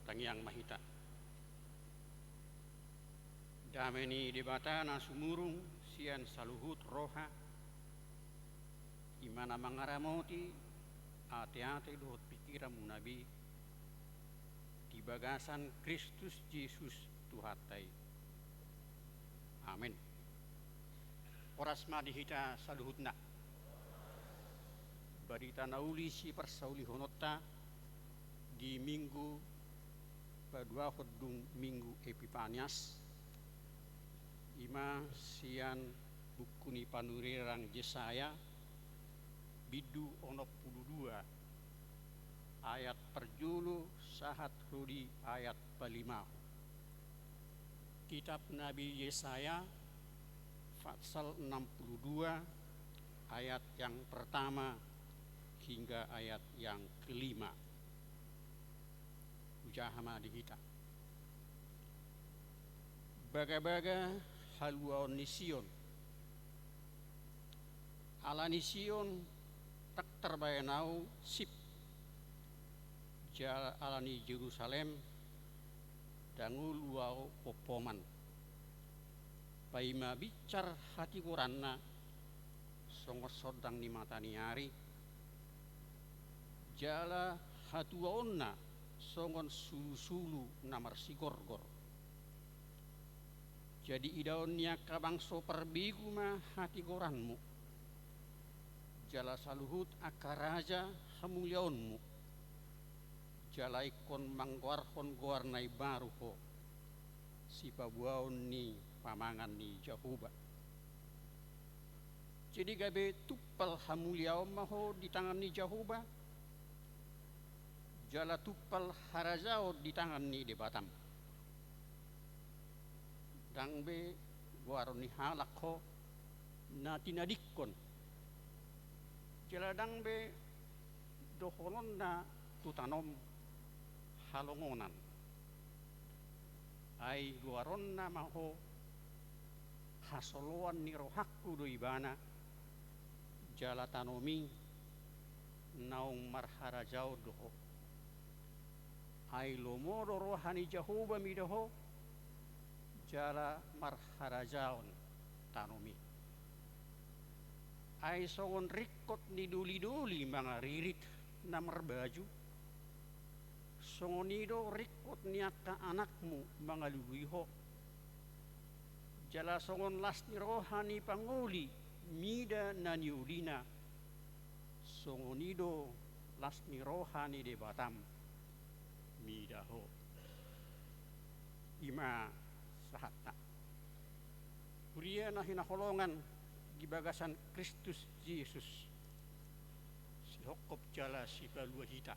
Tangyang Mahita. Dameni debatana sumurung sian saluhut roha imana mangaramoti ate-ate dohot pikiran munabi di bagasan Kristus Yesus Tuhatai. Amin. Oras madihita saluhutna. Barita nauli si persauli honota di minggu kedua hodung minggu Epifanias ima sian bukuni panurirang Yesaya bidu 62 ayat perjulu sahat rudi ayat pelima. Kitab Nabi Yesaya pasal 62 ayat yang pertama hingga ayat yang kelima. Ujahama dihita. Baga-baga haluaon ni Sion. Ala ni Sion tak terbayanau sip. Ala ni Jerusalem dangul wau popoman. Paima bicar hati kuranna songos sodang ni mata ni hari. Jala hatuaonna songon sulu-sulu namar si gorgor. Jadi idaonnya kabangso perbigu mah hati goranmu. Jala saluhut akaraja hamulyaonmu. Jala ikon mangguarhon goarnai baru ho. Si pabuaon ni pamangan ni Jahuba. Jadi gabe tupal hamulyaon maho di tangan ni Jahuba. Jala tupal harazao di tangan ni debatam. Dangbe guaron ni halak ho na tinadikon. Jala dangbe dohonon na tutanom halongonan. Ai guaron na maho hasoloan ni rohakku do ibana. Jala tanomi naung marharazao doho. Ai lomodo rohani Jahuba midoho jala marharajaon tanomi. Ai songon rikot ni duli-duli mga ririt na merbaju. Songonido rikot ni akka anakmu mga luwiho. Jala songon las ni rohani panguli mida na niulina. Songonido las ni rohani de batam. Midaho ima sahatna kuria na hinaholongan di bagasan Kristus Yesus si hokop jala si balua hita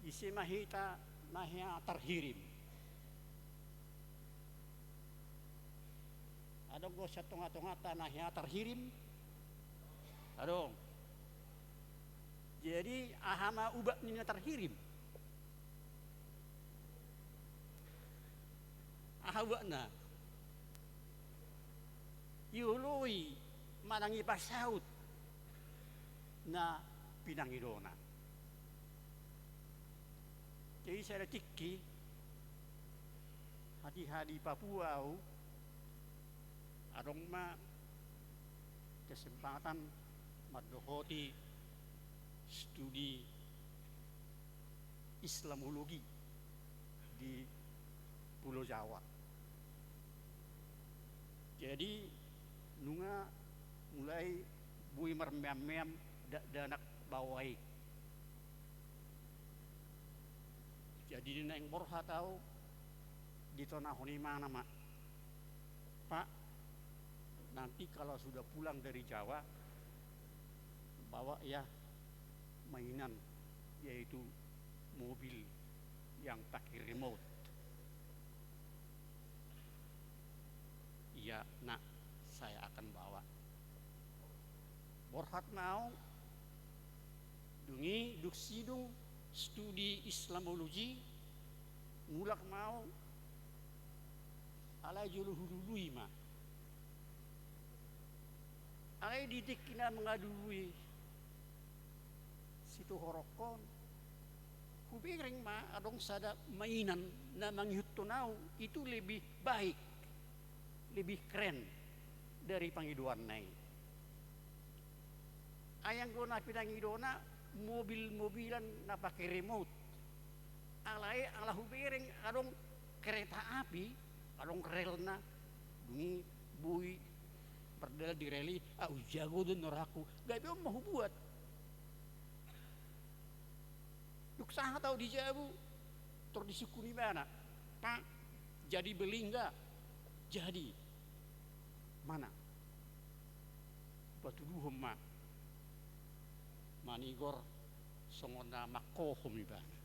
isi mahita nahya terhirim adong go sa tunga-tungata nahya terhirim adong. Jadi ahama ubak nina terhirim. Ahawakna. Yului manangi pasaut na pinangidona. Jadi saya tiki hadi-hadi Papua adong ma kesempatan madohoti studi Islamologi di Pulau Jawa. Jadi nunga mulai bui mermem-mem danak bawai. Jadi neng borha tahu di tonahoni mana mak. Pak, nanti kalau sudah pulang dari Jawa bawa ya mainan yaitu mobil yang pakai remote. Iya, nak, saya akan bawa. Borhat mau dungi duksidung studi Islamologi mulak mau ala juluhului ma. Alai didik kina mengadului situ horokon Hubereng ma adong sada mainan na mangyutunau itu lebih baik, lebih keren dari pangiduan nai. Ayang gona pinangidona mobil-mobilan na pakai remote. Alai ala hubereng adong kereta api, adong rel na bunyi bui berdal di reli, jago dun noraku, gak bisa mau buat. Yuk sah tahu di Jabu, terdisukuni mana? Pak, jadi beli enggak? Jadi, mana? Batu duhum ma, manigor, songona makohom ibana.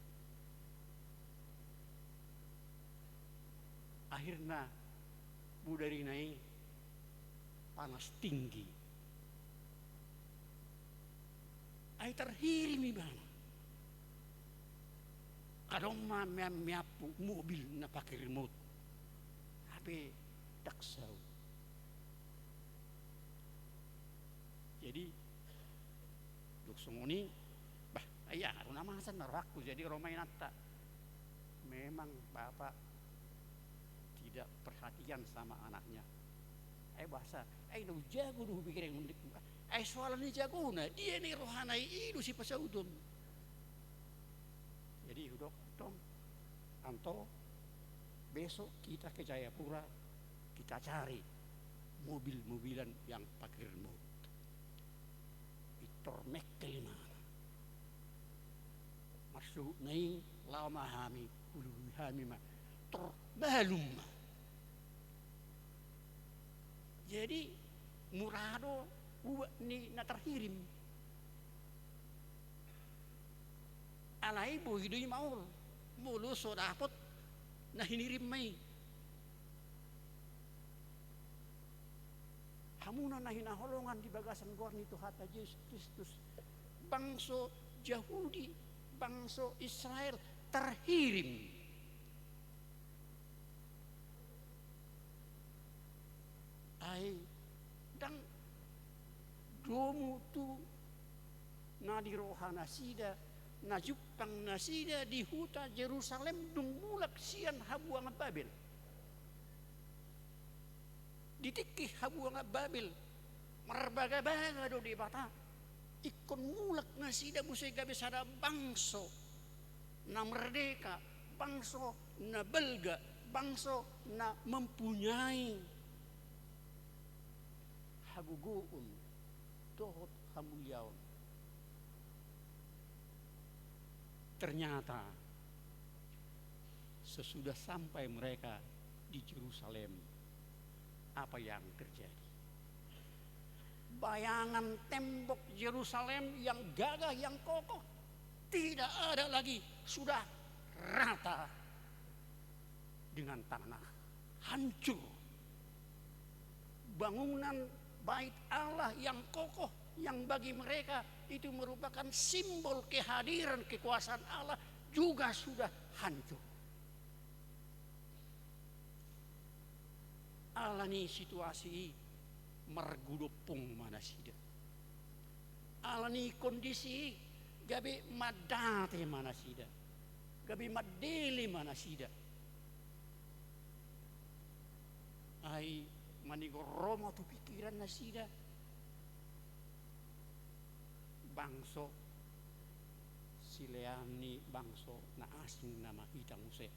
Akhirnya, budari naik panas tinggi. Ay terhirim ibana. Kadang miapu mobil na pakai remote. Tapi taksau. Jadi duk sumuni bah ayah aruna masan naraku jadi romai nata. Memang bapak tidak perhatian sama anaknya. Bahasa, no jago duh pikirin mundik. Soalan ni jago na, dia ni rohanai idu si pasaudon. Jadi udok tong anto besok kita ke Jayapura, kita cari mobil-mobilan yang pakai remote. Itormek kelimana. Masuk nai lama hami, ulu hami ma terbalum. Jadi murado ni na terhirim. Alai bu hidui maul mulu so dapot na hinirim mai. Hamuna na hinaholongan di bagasan gorni tu hata Yesus Kristus. Bangso Yahudi, bangso Israel terhirim. Dan domu tu na di rohana sida na jupang nasida di huta Jerusalem dung mulak sian habuang Babel. Ditikih habuang Babel marbaga-baga do di bata. Ikon mulak nasida busay gabi sada bangso na merdeka, bangso na belga, bangso na mempunyai haguguun tohot hamuliaon. Ternyata sesudah sampai mereka di Yerusalem, apa yang terjadi? Bayangan tembok Yerusalem yang gagah, yang kokoh tidak ada lagi, sudah rata dengan tanah, hancur. Bangunan Bait Allah yang kokoh, yang bagi mereka itu merupakan simbol kehadiran kekuasaan Allah, juga sudah hancur. Alani situasi margudopong manasida. Alani kondisi gabi madate manasida. Gabi madele manasida. Ai manigoromo tu pikiran nasida. Bangso sileani bangso na asing nama itang use.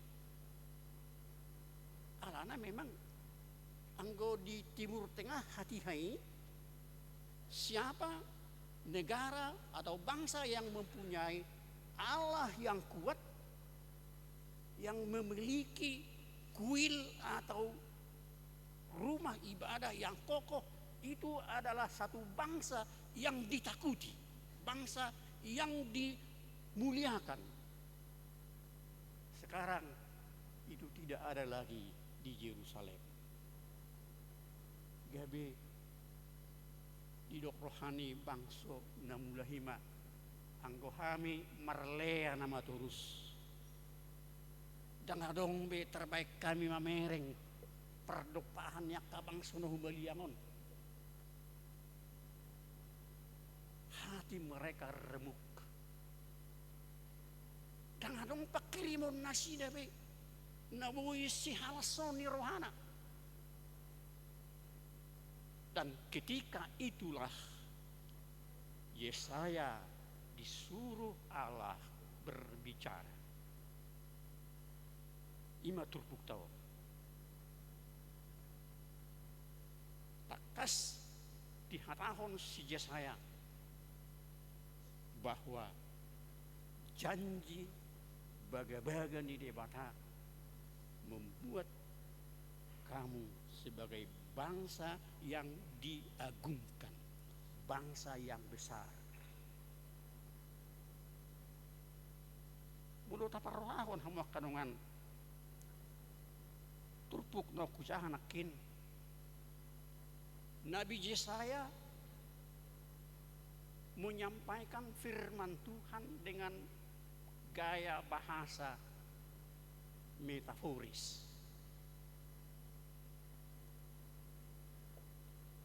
Alana memang anggo di Timur Tengah hati-hai siapa negara atau bangsa yang mempunyai Allah yang kuat, yang memiliki kuil atau rumah ibadah yang kokoh, itu adalah satu bangsa yang ditakuti, bangsa yang dimuliakan. Sekarang itu tidak ada lagi di Yerusalem. Gabe idok rohani bangso namulahima anggohami marlea nama turus. Dangadong be terbaik kami mamereng perdopahan yak kabang sono baliangon. Hati mereka remuk. Dangadong pakirimon nasi dabe nabuhi si halason ni rohana. Dan ketika itulah Yesaya disuruh Allah berbicara. Ima turpuk tahu. Takas dihatahon si Yesaya bahwa janji baga-baga di debata membuat kamu sebagai bangsa yang diagungkan, bangsa yang besar. Mulut apa rohahon hamuak kanungan turpuk no kucahanakin. Nabi Yesaya menyampaikan firman Tuhan dengan gaya bahasa metaforis.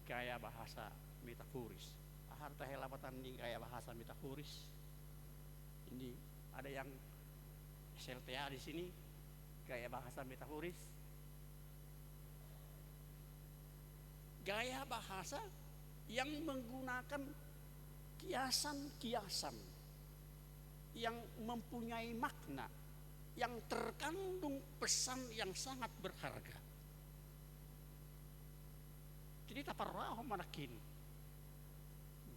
Gaya bahasa metaforis. Harta helapatan di gaya bahasa metaforis. Ini ada yang SLTA di sini gaya bahasa metaforis. Gaya bahasa yang menggunakan kiasan-kiasan yang mempunyai makna, yang terkandung pesan yang sangat berharga. Jadi taparwaho manakin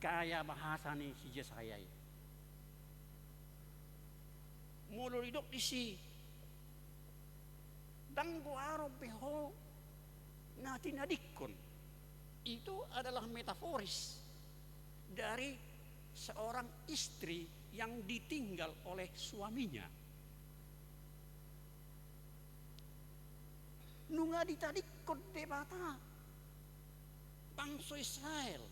gaya bahasa ni si Yesaya. Mulu hidup di si danggo aro peho natinadikon. Itu adalah metaforis dari seorang istri yang ditinggal oleh suaminya. Nunga ditadikon debata bangsa Israel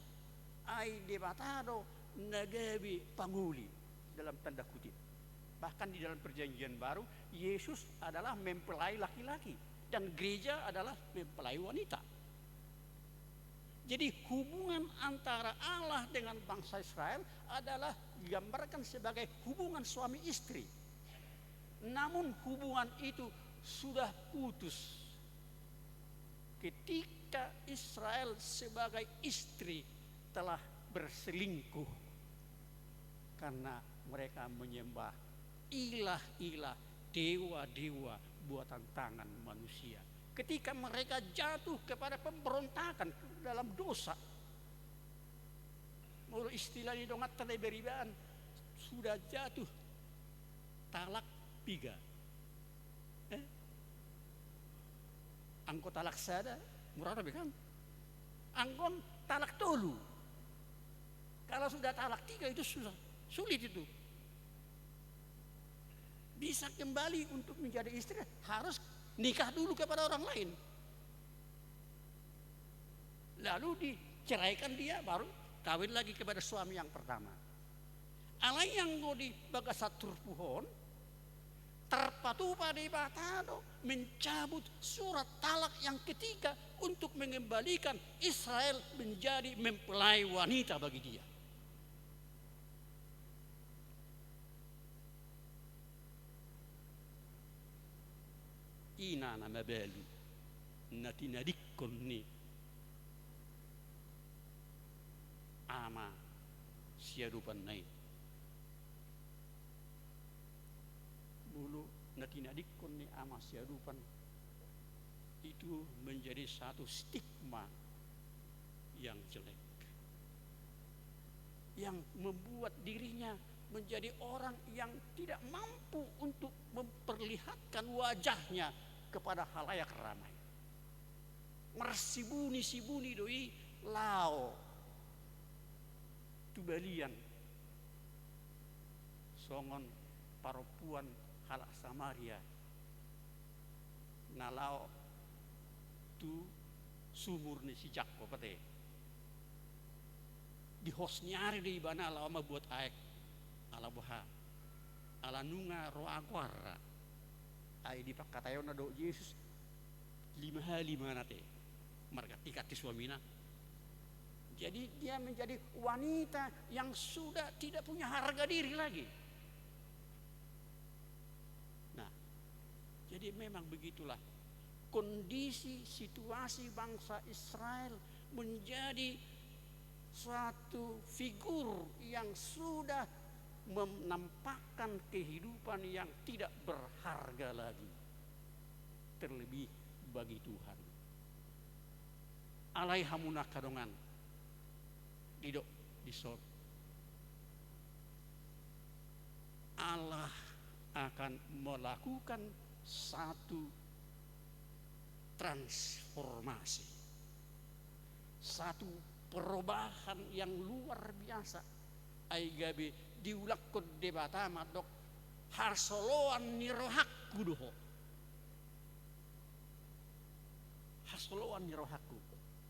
ai debatado nagabi panguli dalam tanda kutip. Bahkan di dalam perjanjian baru Yesus adalah mempelai laki-laki dan gereja adalah mempelai wanita. Jadi hubungan antara Allah dengan bangsa Israel adalah digambarkan sebagai hubungan suami istri. Namun hubungan itu sudah putus ketika Israel sebagai istri telah berselingkuh karena mereka menyembah ilah-ilah, dewa-dewa buatan tangan manusia. Ketika mereka jatuh kepada pemberontakan dalam dosa, menurut istilah di dongat tanda beribaan sudah jatuh talak 3. Angkot talak sada murah kan? Angkon talak tolu. Kalau sudah talak 3 itu susah, sulit itu. Bisa kembali untuk menjadi istri harus nikah dulu kepada orang lain. Lalu diceraikan dia baru kawin lagi kepada suami yang pertama. Alai yang di bagasat turpuhon terpatu pada batado mencabut surat talak yang ketiga untuk mengembalikan Israel menjadi mempelai wanita bagi dia. Ina nama balu natinadikon ni ama siarupan nai bulu natinadikon ni ama siarupan itu menjadi satu stigma yang jelek yang membuat dirinya menjadi orang yang tidak mampu untuk memperlihatkan wajahnya kepada halayak ramai. Mersibuni-sibuni doi lao tubalian songon paropuan halak Samaria nalao tu sumur ni si jakko pate di hosnyari di bana lama buat aek ala boha ala nunga roa guarra ai di pakatayo na do Yesus 5 hari nate marga tikat suamina. Jadi dia menjadi wanita yang sudah tidak punya harga diri lagi. Jadi memang begitulah kondisi situasi bangsa Israel menjadi suatu figur yang sudah menampakkan kehidupan yang tidak berharga lagi, terlebih bagi Tuhan. Alai hamuna kadongan didok disot. Allah akan melakukan satu transformasi, satu perubahan yang luar biasa. Aigabe diulak ko debata madok harsoloan nirohakku doho. Harsoloan nirohakku.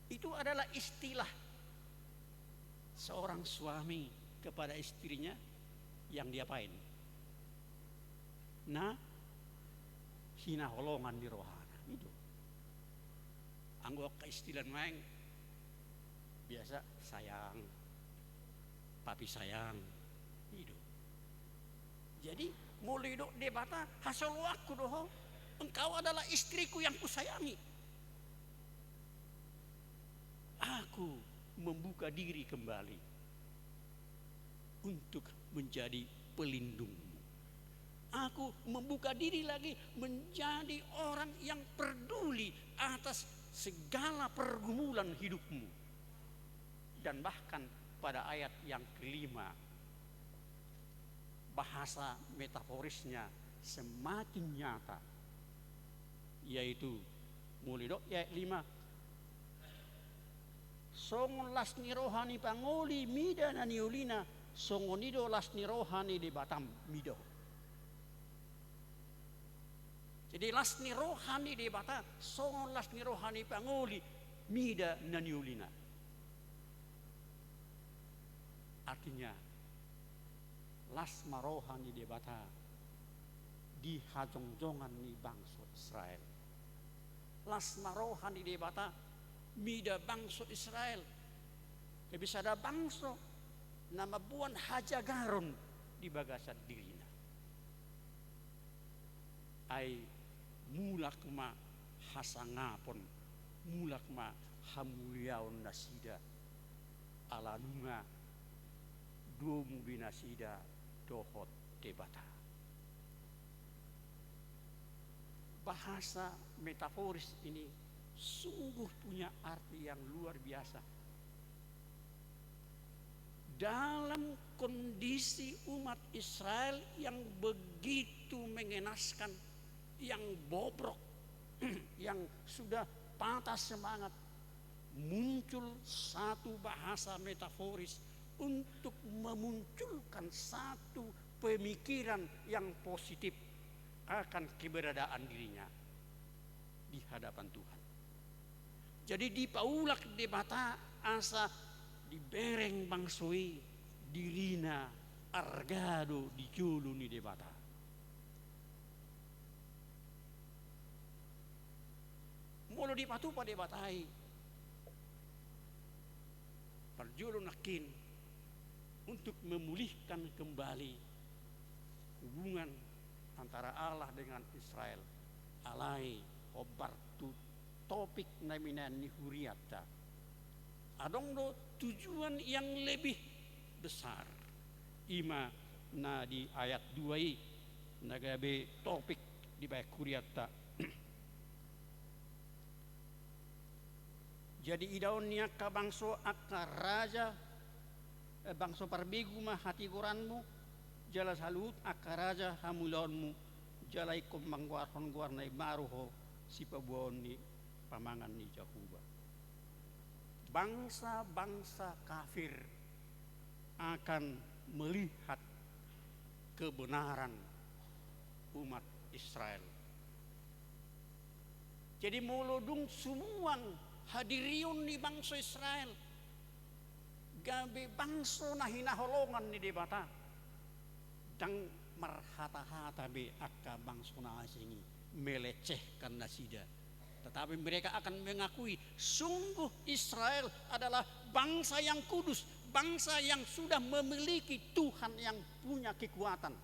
Itu adalah istilah seorang suami kepada istrinya yang diapain? Nah, hinaholongan di rohana itu. Anggap keistilan maeng biasa sayang, papi sayang itu. Jadi mulai dok debata hasil waktu doh, engkau adalah istriku yang kusayangi. Aku membuka diri kembali untuk menjadi pelindungmu. Aku membuka diri lagi menjadi orang yang peduli atas segala pergumulan hidupmu. Dan bahkan pada ayat yang kelima, bahasa metaforisnya semakin nyata, yaitu mulai dok ayat 5. Songon lasni rohani pangoli mida na niulina, songonido lasni rohani di batam mido. Jadi lasni rohani di bata, songon lasni rohani pangoli mida na niulina. Artinya lasma rohani di bata di hajongjongan ni bangsa Israel. Lasma rohani di bata mida bangsa Israel. Bisa ada bangsa nama buan hajagaron di bagasan dirina. Ai mulak ma hasangapon, mulak ma hamuliaon nasida alanunga domu binasida dohot debata. Bahasa metaforis ini sungguh punya arti yang luar biasa. Dalam kondisi umat Israel yang begitu mengenaskan, yang bobrok, yang sudah patah semangat, muncul satu bahasa metaforis untuk memunculkan satu pemikiran yang positif akan keberadaan dirinya di hadapan Tuhan. Jadi di paulak debata asa di bereng bangsoi dirina argado di julu ni debata. Molo di patu pa debatai perjulu nakin untuk memulihkan kembali hubungan antara Allah dengan Israel. Alai obartu topik naminan ni huriata. Adong do tujuan yang lebih besar. Ima na di ayat 2 nagabe topik di baik huriata. Jadi idaunnya ka bangso akar raja bangso parbigu mah hati kuranmu jala salut akar raja hamulaonmu jalai komangguarhon guarnai maruho si pabuon ni pamangan ni Jahuba. Bangsa-bangsa kafir akan melihat kebenaran umat Israel. Jadi molodung sumuang hadiriun ni bangsa Israel gabe bangsa na hinaholongan ni debata dang marhata-hata be akka bangsa na asingi melecehkan nasida, tetapi mereka akan mengakui sungguh Israel adalah bangsa yang kudus, bangsa yang sudah memiliki Tuhan yang punya kekuatan,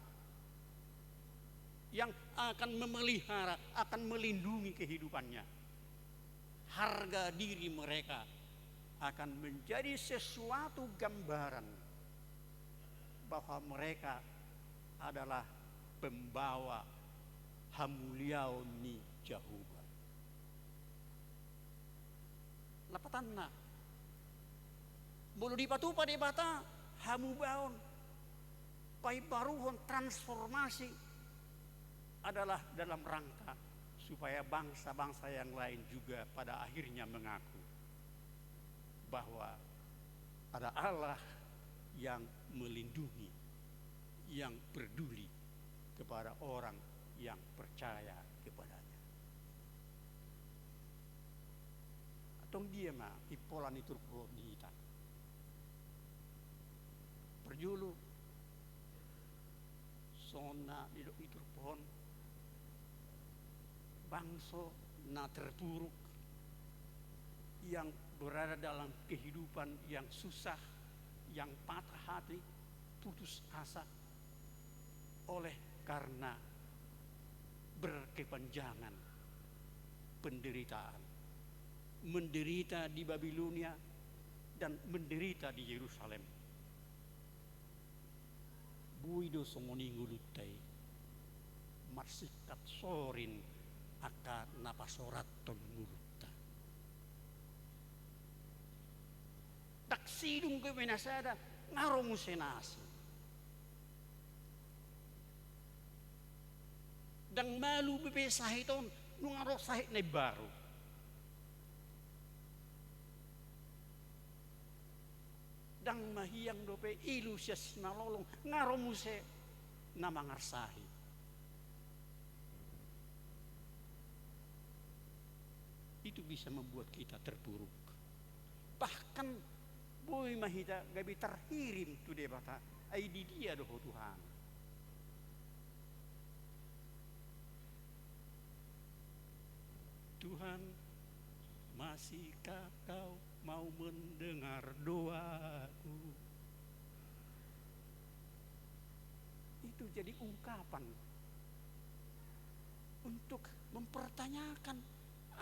yang akan memelihara, akan melindungi kehidupannya. Harga diri mereka akan menjadi sesuatu gambaran bahwa mereka adalah pembawa hamuliau ni Jehovah. Lapatanna bolu dipatupa di bata hamu baon pai baruhon transformasi adalah dalam rangka supaya bangsa-bangsa yang lain juga pada akhirnya mengaku bahwa ada Allah yang melindungi, yang peduli kepada orang yang percaya kepadanya. Atong dia mah ipolan itu dihita. Perjulu sona itu pohon bangso na terpuruk yang berada dalam kehidupan yang susah, yang patah hati, putus asa oleh karena berkepanjangan penderitaan, menderita di Babilonia dan menderita di Yerusalem. Buido songoni ngulutai marsikat sorin aka napasorat ton ngulutta. Taksidung ke menasada ngaromu senasi. Dan malu bepesahiton nungaro sahit na baru. Dan mahiyang dope ilusyas nalolong ngaromu se namangarsahi. Itu bisa membuat kita terpuruk. Bahkan boy mahita gabi terhirim tu debata ai di dia doh Tuhan. Tuhan, masihkah kau mau mendengar doaku? Itu jadi ungkapan untuk mempertanyakan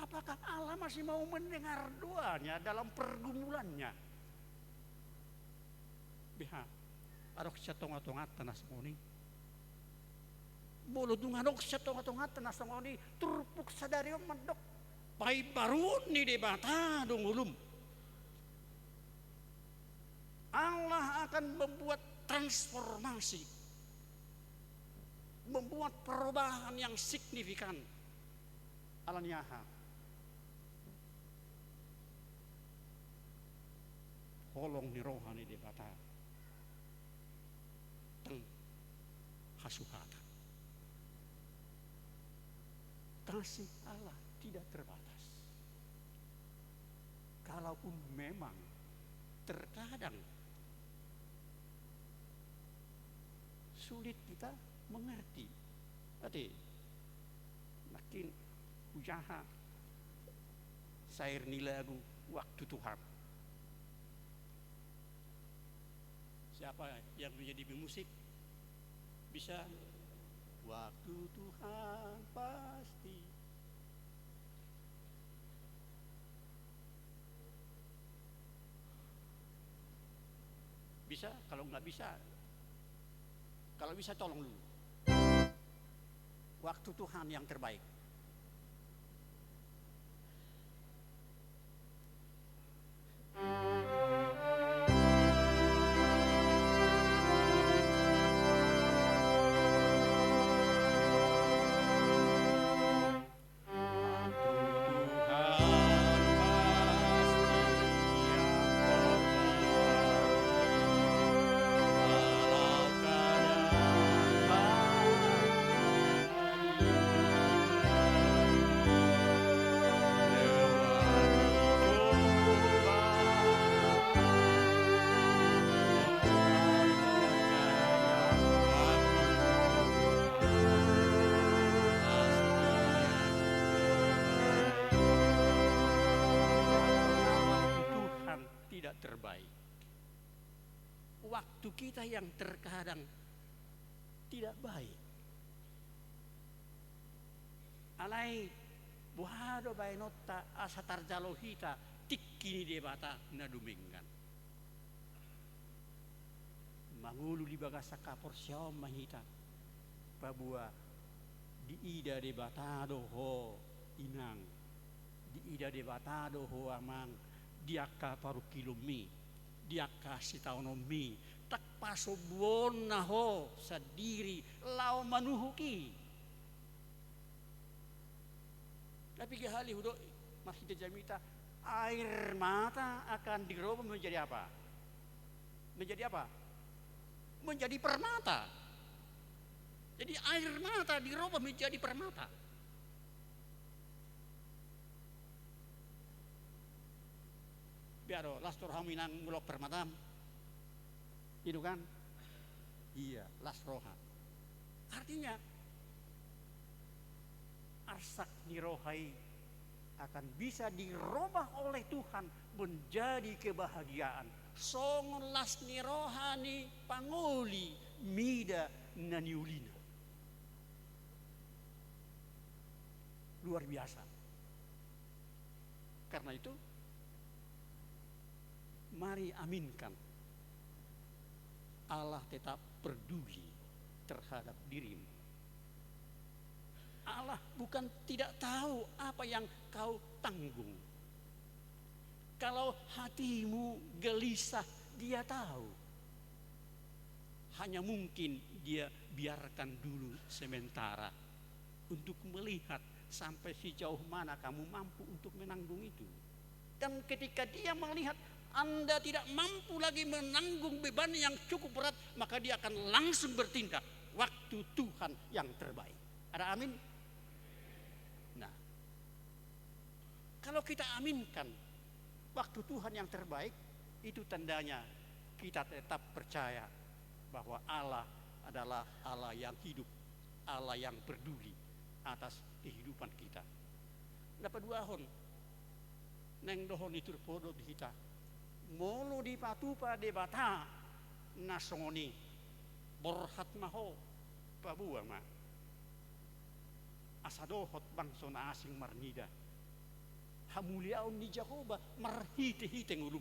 apakah Allah masih mau mendengar doanya dalam pergumulannya. Biha, arok siya-tonga-tongat tanas moni. Bolo dunganok siya-tonga-tongat tanas moni turpuk sadari mandok. Pai barun ni debata dong ulum. Allah akan membuat transformasi, membuat perubahan yang signifikan. Alanyaha holong ni rohani debata teng hasuhata. Kasih Allah tidak terbatas. Kalaupun memang terkadang sulit kita mengerti. Ade, makin ujaha sair nilagu waktu Tuhan. Siapa yang menjadi pemusik bisa waktu Tuhan pasti. Bisa, kalau nggak bisa, kalau bisa tolong dulu. Waktu Tuhan yang terbaik. Terbaik. Waktu kita yang terkadang tidak baik. Alai buhado bainotta asa tarjalohita tikkini debata na duminggan. Mangulu di bagasa kapor siom mahita. Babua di ida debatado ho inang. Di ida debatado ho amang diaka paru kilomi. Diaka sitaunomi. Tak paso buon na ho sadiri lao manuhuki. Tapi gahali hudo masih jamita air mata akan dirubah menjadi apa? Menjadi apa? Menjadi permata. Jadi air mata dirubah menjadi permata. Biaro lastor haminan ngulok permatam. Itu kan? Iya, lasroha. Artinya arsak nirohai akan bisa dirubah oleh Tuhan menjadi kebahagiaan. Songon las nirohani pangoli mida naniulina. Luar biasa. Karena itu mari aminkan Allah tetap peduli terhadap dirimu. Allah bukan tidak tahu apa yang kau tanggung. Kalau hatimu gelisah, dia tahu. Hanya mungkin dia biarkan dulu sementara untuk melihat sampai sejauh mana kamu mampu untuk menanggung itu. Dan ketika dia melihat Anda tidak mampu lagi menanggung beban yang cukup berat, maka dia akan langsung bertindak waktu Tuhan yang terbaik. Ada amin? Nah, kalau kita aminkan waktu Tuhan yang terbaik, itu tandanya kita tetap percaya bahwa Allah adalah Allah yang hidup, Allah yang peduli atas kehidupan kita. Dapat dua hon, neng dohon itu podo di kita, molo di patupa debata nasongoni, borhat maho, pabuang ma. Asadohot bangsona asing marnida hamuliaun ni Jehovah marhite-hite ngulum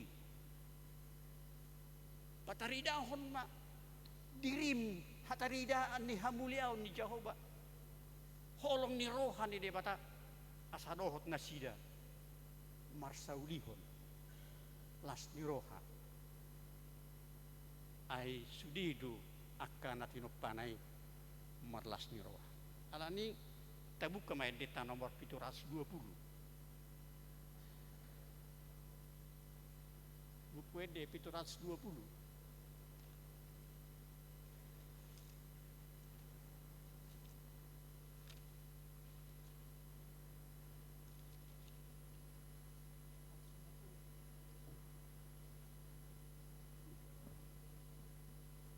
pataridahon ma dirim hataridaan ni hamuliaun ni Jehovah holong ni rohan ni debata asadohot nasida marsaulihon las ni roha ai sudidu akan natinopanai marlas ni roha alani kita buka main data nomor 720. Buku ED 720.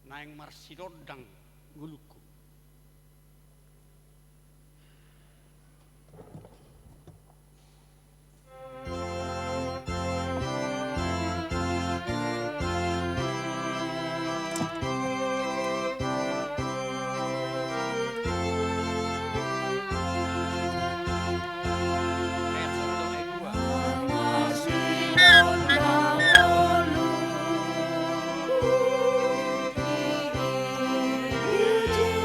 Naeng marsidodang guluku. Puji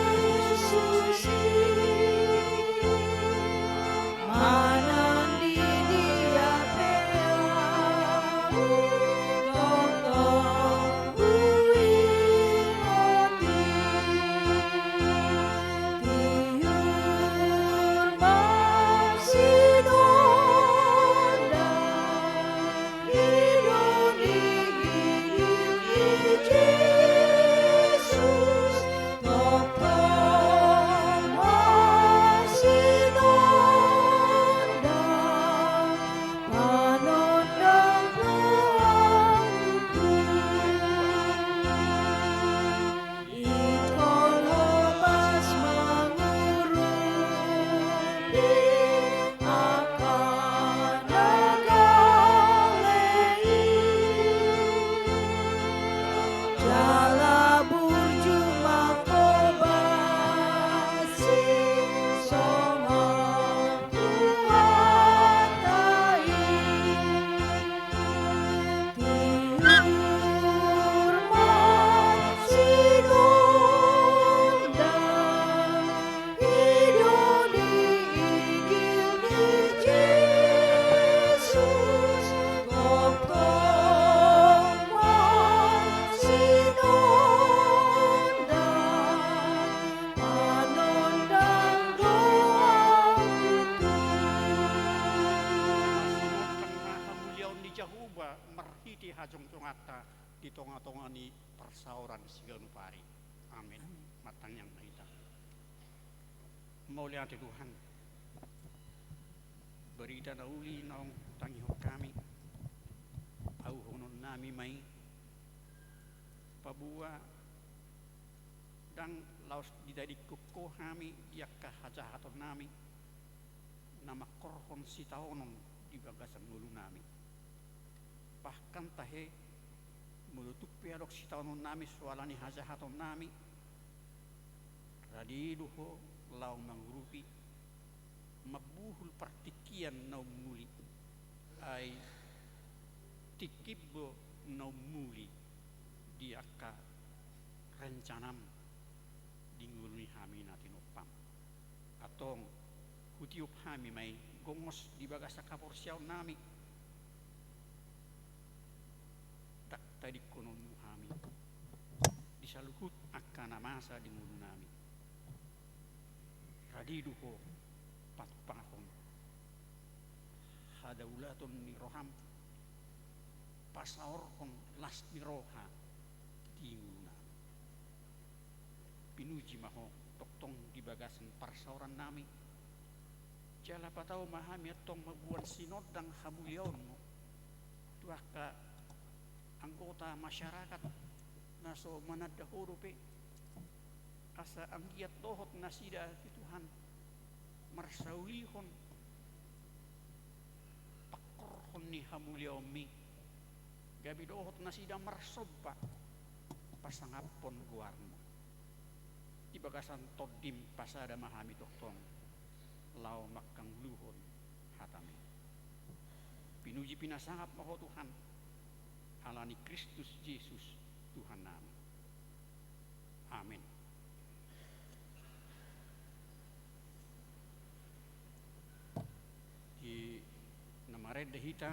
ajong-jongata di tonga-tonga ni persauran siganu pari. Amin. Matang yang naita. Maulia Tuhan. Berita na uli naong tangihok kami. Au honon nami may pabua dan laos didadik kuko kami diak kahajahaton nami nama korhon si taonon di bagasan mulu nami. Bahkan tahe menutup piadok si taonon nami soalani hajahaton nami radiduho lau mangrupi mabuhul partikian nau muli ay tikibbo nau muli diaka rencanam dinguluni hami natin upam atong hutiup hami may gongos di bagasa kapor siyaw nami tak tadi konon hami disaluhut akana masa dingulu nami radiduho patpahon hadaulatun ni roham pasaorkon las ni roha dingulu nami pinuji maho toktong di bagasan parsauran nami jala patau mahami atong mabuan sinod dang hamulion mo tuaka anggota masyarakat naso manadahurupe asa anggiat dohot nasida ti Tuhan marsaulihon pakorhon ni hamuliomi gabi dohot nasida marsobba pasangapon guarno di bagasan todim pasada mahami toktong lau makang luhon hatami pinuji pinasangap maho Tuhan alani Kristus Yesus Tuhan nami. Amin. Di namared dehita